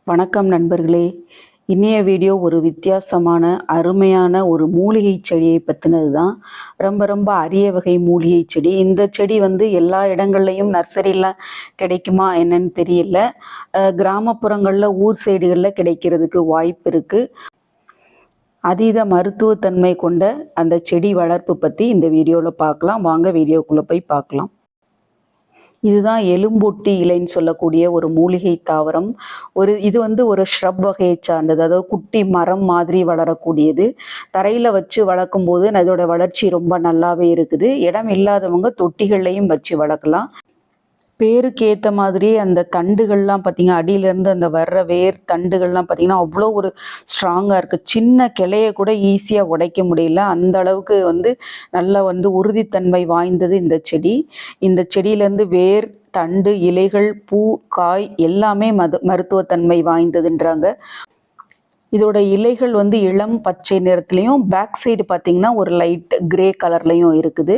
வணக்கம் நண்பர்களே. இன்னைய வீடியோ ஒரு வித்தியாசமான அருமையான ஒரு மூலிகை செடியை பற்றினது தான். ரொம்ப அரிய வகை மூலிகை செடி. இந்த செடி எல்லா இடங்கள்லையும் நர்சரியில் கிடைக்குமா என்னன்னு தெரியல. கிராமப்புறங்களில் ஊர் சைடுகளில் கிடைக்கிறதுக்கு வாய்ப்பு இருக்குது. அதீத மருத்துவத்தன்மை கொண்ட அந்த செடி வளர்ப்பு பற்றி இந்த வீடியோவில் பார்க்கலாம். வாங்க வீடியோக்குள்ளே போய் பார்க்கலாம். இதுதான் எலும்பொட்டி இலைன்னு சொல்லக்கூடிய ஒரு மூலிகை தாவரம். இது ஒரு ஷ்ரப் வகையை சார்ந்தது, அதாவது குட்டி மரம் மாதிரி வளரக்கூடியது. தரையில் வச்சு வளர்க்கும் போது அதோட வளர்ச்சி ரொம்ப நல்லாவே இருக்குது. இடம் இல்லாதவங்க தொட்டிகள்லையும் வச்சு வளர்க்கலாம். பேருக்கு ஏற்ற மாதிரி அந்த தண்டுகள்லாம் பார்த்திங்கன்னா, அடியிலேருந்து அந்த வர்ற வேர் தண்டுகள்லாம் பார்த்திங்கன்னா அவ்வளோ ஒரு ஸ்ட்ராங்காக இருக்குது. சின்ன கிளையை கூட ஈஸியாக உடைக்க முடியல, அந்த அளவுக்கு நல்லா உறுதித்தன்மை வாய்ந்தது இந்த செடி. இந்த செடியிலேருந்து வேர், தண்டு, இலைகள், பூ, காய் எல்லாமே மருத்துவத்தன்மை வாய்ந்ததுன்றாங்க. இதோட இலைகள் இளம் பச்சை நிறத்துலையும், பேக் சைடு பார்த்திங்கன்னா ஒரு லைட் கிரே கலர்லையும் இருக்குது.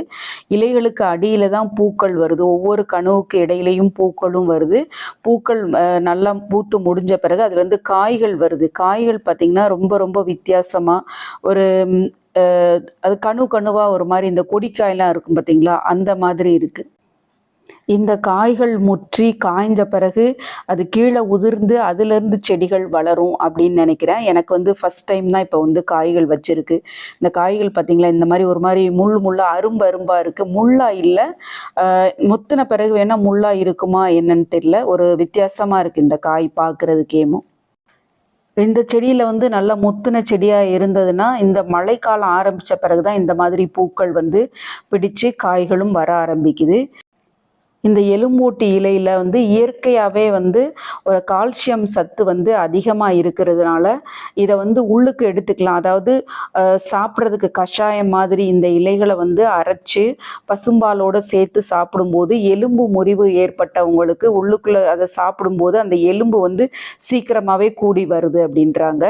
இலைகளுக்கு அடியில் தான் பூக்கள் வருது. ஒவ்வொரு கணுவுக்கு இடையிலையும் பூக்களும் வருது. பூக்கள் நல்லா பூத்து முடிஞ்ச பிறகு அதுலேருந்து காய்கள் வருது. காய்கள் பார்த்திங்கன்னா ரொம்ப வித்தியாசமாக ஒரு அது கணுவாக ஒரு மாதிரி இந்த கொடிக்காயெலாம் இருக்கும் பார்த்திங்களா, அந்த மாதிரி இருக்குது. இந்த காய்கள் முற்றி காய்ஞ்ச பிறகு அது கீழே உதிர்ந்து அதுலேருந்து செடிகள் வளரும் அப்படின்னு நினைக்கிறேன். எனக்கு ஃபஸ்ட் டைம் தான் இப்போ காய்கள் வச்சிருக்கு. இந்த காய்கள் பார்த்திங்களா, இந்த மாதிரி ஒரு மாதிரி முள்ளாக அரும்பாக இருக்குது. முள்ளாக இல்லை, முத்தின பிறகு வேணால் முள்ளாக இருக்குமா என்னன்னு தெரியல. ஒரு வித்தியாசமாக இருக்குது இந்த காய் பார்க்குறதுக்கேமோ. இந்த செடியில் நல்லா முத்தின செடியாக இருந்ததுன்னா இந்த மழைக்காலம் ஆரம்பித்த பிறகு தான் இந்த மாதிரி பூக்கள் பிடிச்சு காய்களும் வர ஆரம்பிக்குது. இந்த எலும்பூட்டி இலையில் இயற்கையாகவே ஒரு கால்சியம் சத்து அதிகமாக இருக்கிறதுனால இதை உள்ளுக்கு எடுத்துக்கலாம். அதாவது சாப்பிட்றதுக்கு கஷாயம் மாதிரி இந்த இலைகளை அரைச்சி பசும்பாலோடு சேர்த்து சாப்பிடும்போது எலும்பு முறிவு ஏற்பட்டவங்களுக்கு உள்ளுக்குள்ளே அதை சாப்பிடும்போது அந்த எலும்பு சீக்கிரமாகவே கூடி வருது அப்படின்றாங்க.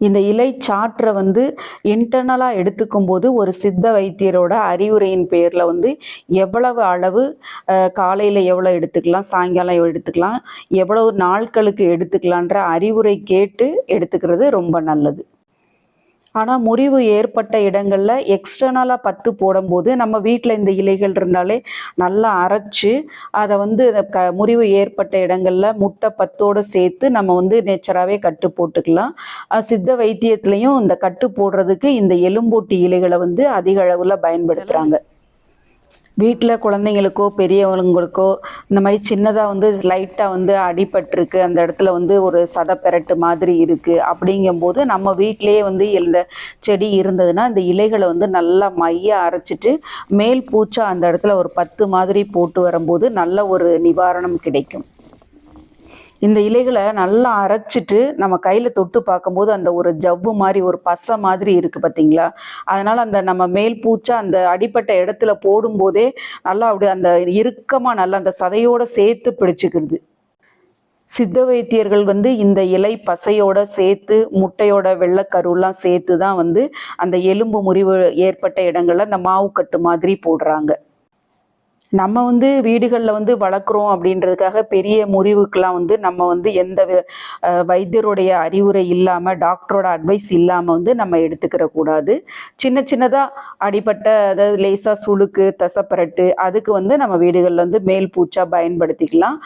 இந்த இலை சாற்றை இன்டர்னலாக எடுத்துக்கும் போது ஒரு சித்த வைத்தியரோட அறிவுரையின் பேரில் எவ்வளவு அளவு காலையில் எவ்வளோ எடுத்துக்கலாம், சாயங்காலம் எவ்வளோ எடுத்துக்கலாம், எவ்வளவு நாட்களுக்கு எடுத்துக்கலான்ற அறிவுரை கேட்டு எடுத்துக்கிறது ரொம்ப நல்லது. ஆனால் முறிவு ஏற்பட்ட இடங்களில் எக்ஸ்டர்னலாக பத்து போடும்போது நம்ம வீட்டில் இந்த இலைகள் இருந்தாலே நல்லா அரைச்சி அதை முறிவு ஏற்பட்ட இடங்களில் முட்டை பத்தோடு சேர்த்து நம்ம நேச்சராகவே கட்டு போட்டுக்கலாம். சித்த வைத்தியத்துலேயும் இந்த கட்டு போடுறதுக்கு இந்த எலும்பூட்டி இலைகளை அதிக அளவில் பயன்படுத்துகிறாங்க. வீட்டில் குழந்தைங்களுக்கோ பெரியவங்களுக்கோ இந்த மாதிரி சின்னதாக லைட்டாக அடிபட்டிருக்கு, அந்த இடத்துல ஒரு சதப்பெரட்டு மாதிரி இருக்குது அப்படிங்கும்போது நம்ம வீட்டிலேயே இந்த செடி இருந்ததுன்னா இந்த இலைகளை நல்லா மைய அரைச்சிட்டு மேல் பூச்சா அந்த இடத்துல ஒரு 10 மாதிரி போட்டு வரும்போது நல்ல ஒரு நிவாரணம் கிடைக்கும். இந்த இலைகளை நல்லா அரைச்சிட்டு நம்ம கையில் தொட்டு பார்க்கும்போது அந்த ஒரு ஜவ்வு மாதிரி ஒரு பசை மாதிரி இருக்குது பார்த்தீங்களா. அதனால் அந்த நம்ம மேல் பூச்சா அந்த அடிப்பட்ட இடத்துல போடும்போதே நல்லா அப்படி அந்த இறுக்கமாக நல்லா அந்த சதையோடு சேர்த்து பிடிச்சிக்கிறது. சித்த வைத்தியர்கள் இந்த இலை பசையோட சேர்த்து முட்டையோட வெள்ளைக்கருலாம் சேர்த்து தான் அந்த எலும்பு முறிவு ஏற்பட்ட இடங்களில் அந்த மாவுக்கட்டு மாதிரி போடுறாங்க. நம்ம வீடுகளில் வளர்க்குறோம் அப்படின்றதுக்காக பெரிய முறிவுக்கெலாம் நம்ம எந்த வைத்தியருடைய அறிவுரை இல்லாமல், டாக்டரோட அட்வைஸ் இல்லாமல் நம்ம எடுத்துக்கிற கூடாது. சின்னதாக அடிப்பட்ட, அதாவது லேசாக சுளுக்கு, தசப்பரட்டு, அதுக்கு நம்ம வீடுகளில் மேல் பூச்சா பயன்படுத்திக்கலாம்.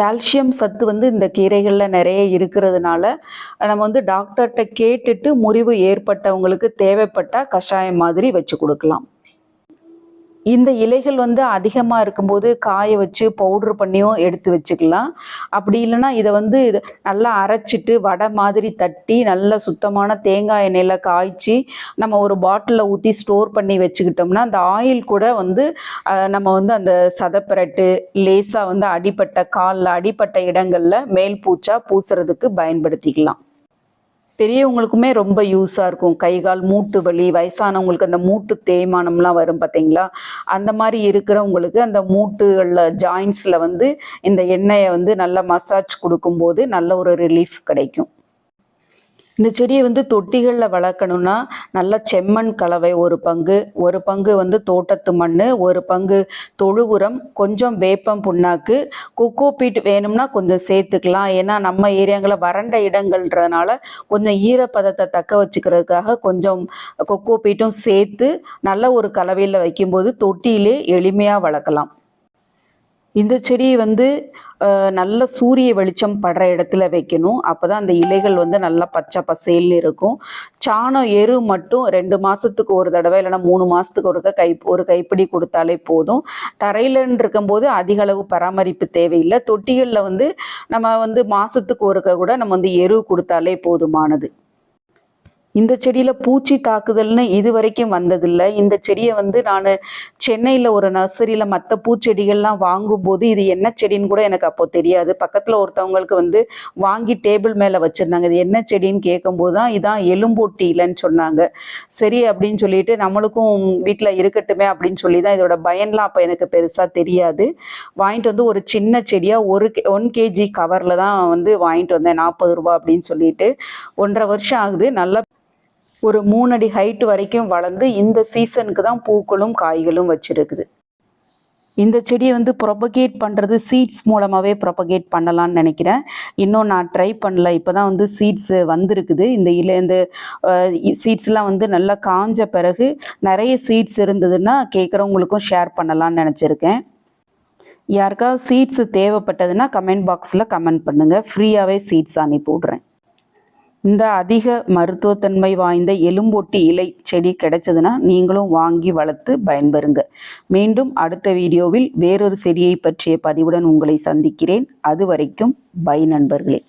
கால்சியம் சத்து இந்த கீரைகளில் நிறைய இருக்கிறதுனால நம்ம டாக்டர்கிட்ட கேட்டுட்டு முறிவு ஏற்பட்டவங்களுக்கு தேவைப்பட்டால் கஷாயம் மாதிரி வச்சு கொடுக்கலாம். இந்த இலைகள் அதிகமாக இருக்கும்போது காய வச்சு பவுட்ரு பண்ணியும் எடுத்து வச்சுக்கலாம். அப்படி இல்லைன்னா இதை நல்லா அரைச்சிட்டு வடை மாதிரி தட்டி நல்ல சுத்தமான தேங்காய் எண்ணெயில் காய்ச்சி நம்ம ஒரு பாட்டிலில் ஊற்றி ஸ்டோர் பண்ணி வச்சுக்கிட்டோம்னா அந்த ஆயில் கூட நம்ம அந்த சதப்பரட்டு லேசாக அடிப்பட்ட காலில் அடிப்பட்ட இடங்களில் மேல் பூச்சா பூசுறதுக்கு பயன்படுத்திக்கலாம். பெரியவங்களுக்குமே ரொம்ப யூஸாக இருக்கும். கை கால் மூட்டு வலி, வயசானவங்களுக்கு அந்த மூட்டு தேய்மானம்லாம் வரும் பார்த்தீங்களா, அந்த மாதிரி இருக்கிறவங்களுக்கு அந்த மூட்டுகளில் ஜாயின்ஸில் இந்த எண்ணெயை நல்லா மசாஜ் கொடுக்கும்போது நல்ல ஒரு ரிலீஃப் கிடைக்கும். இந்த செடியை வந்து தொட்டிகளில் வளர்க்கணுன்னா நல்லா செம்மண் கலவை ஒரு பங்கு வந்து தோட்டத்து மண், ஒரு பங்கு தொழு உரம், கொஞ்சம் வேப்பம் புண்ணாக்கு, கொக்கோபீட் வேணும்னா கொஞ்சம் சேர்த்துக்கலாம். ஏன்னா நம்ம ஏரியாங்களில் வறண்ட இடங்கள்ன்றதுனால கொஞ்சம் ஈரப்பதத்தை தக்க வச்சுக்கிறதுக்காக கொஞ்சம் கொக்கோபீட்டும் சேர்த்து நல்ல ஒரு கலவையில் வைக்கும்போது தொட்டியிலே எளிமையாக வளர்க்கலாம். இந்த செடியை வந்து நல்ல சூரிய வெளிச்சம் படுற இடத்துல வைக்கணும். அப்போ தான் அந்த இலைகள் வந்து நல்லா பச்சை பசேல்னு இருக்கும். சாணம் எரு மட்டும் 2 மாதத்துக்கு ஒரு தடவை இல்லைன்னா 3 மாதத்துக்கு ஒரு கைப்பிடி கொடுத்தாலே போதும். தரையிலன்னு இருக்கும்போது அதிக அளவு பராமரிப்பு தேவையில்லை. தொட்டிகளில் வந்து நம்ம வந்து மாதத்துக்கு ஒருக்க கூட நம்ம வந்து எரு கொடுத்தாலே போதுமானது. இந்த செடியில் பூச்சி தாக்குதல்னு இது வரைக்கும் வந்ததில்லை. இந்த செடியை வந்து நான் சென்னையில் ஒரு நர்சரியில் மற்ற பூச்செடிகள்லாம் வாங்கும்போது இது என்ன செடின்னு கூட எனக்கு அப்போ தெரியாது. பக்கத்தில் ஒருத்தவங்களுக்கு வந்து வாங்கி டேபிள் மேலே வச்சுருந்தாங்க. இது என்ன செடின்னு கேட்கும்போது தான் இதான் எலும்போட்டி இலைன்னு சொன்னாங்க. சரி அப்படின்னு சொல்லிட்டு நம்மளுக்கும் வீட்டில் இருக்கட்டுமே அப்படின்னு சொல்லி தான் இதோட பயன்லாம் அப்போ எனக்கு பெருசாக தெரியாது. வாங்கிட்டு வந்து ஒரு சின்ன செடியாக 1 kg கவரில் தான் வந்து வாங்கிட்டு வந்தேன். 40 ரூபா அப்படின்னு சொல்லிட்டு 1.5 வருஷம் ஆகுது. நல்லா ஒரு 3 அடி ஹைட் வரைக்கும் வளர்ந்து இந்த சீசனுக்கு தான் பூக்களும் காய்களும் வச்சிருக்குது. இந்த செடியை வந்து ப்ரொபகேட் பண்ணுறது சீட்ஸ் மூலமாகவே ப்ரொபகேட் பண்ணலான்னு நினைக்கிறேன். இன்னும் நான் ட்ரை பண்ணல. இப்போ தான் வந்து சீட்ஸ் வந்திருக்குது. இந்த சீட்ஸ்லாம் வந்து நல்லா காஞ்ச பிறகு நிறைய சீட்ஸ் இருந்ததுன்னா கேட்குறவங்களுக்கும் ஷேர் பண்ணலான்னு நினச்சிருக்கேன். யாருக்காவது சீட்ஸ் தேவைப்பட்டதுன்னா கமெண்ட் பாக்ஸில் கமெண்ட் பண்ணுங்கள். ஃப்ரீயாகவே சீட்ஸ் அனுப்பி விட்றேன். இந்த அதிக மருத்துவத்தன்மை வாய்ந்த எலும்பொட்டி இலை செடி கிடைச்சதுன்னா நீங்களும் வாங்கி வளர்த்து பயன்பெறுங்க. மீண்டும் அடுத்த வீடியோவில் வேறொரு செடியை பற்றிய பதிவுடன் உங்களை சந்திக்கிறேன். அது வரைக்கும் பை நண்பர்களே.